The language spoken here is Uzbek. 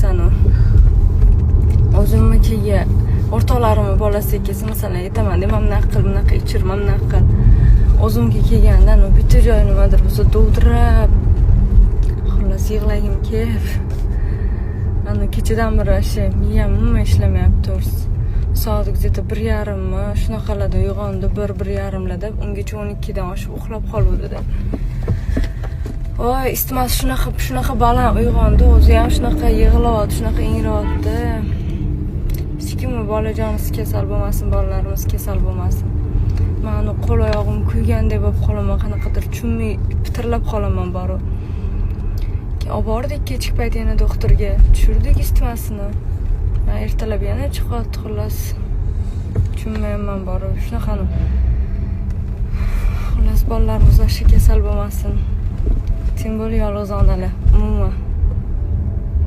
aytsan u. O'zimnikiga o'rtoqlarimni bolasiga kelsa, masalan, aytaman, "Mana bunaqa ichir, mana bunaqa." O'zimga kelgandan u bitta joyi nimadir bo'lsa dovdirab, xullas yig'lagim kelib. Ana kechadan beri miyam umuman ishlamayapti to'g'risi. Soat где-то 1:30mi shunaqalarda uyg'ondi, 1:30larda, ungacha 12dan oshib uxlab qoluvdi-da. Voy, isitmasi shunaqa baland uyg'ondi, o'zi ham shunaqa yig'layapti, shunaqa ingrayapti. Hech kimni bolajonimiz kasal bo'lmasin, bolalarimiz kasal bo'lmasin. Men qo'l oyog'im kuygandek bo'lib qolaman, qanaqadir tushunmay pitirlab qolaman borib. Olib bordik kechki payt yana doktorga, tushirdik isitmasini. Ertalab yana chiqyapti xullas. Tushunmayman borib, shunaqani. Xullas bolalarimiz yaxshi kasal bo'lmasin. Tim bo'l yolg'iz onalar, umuman.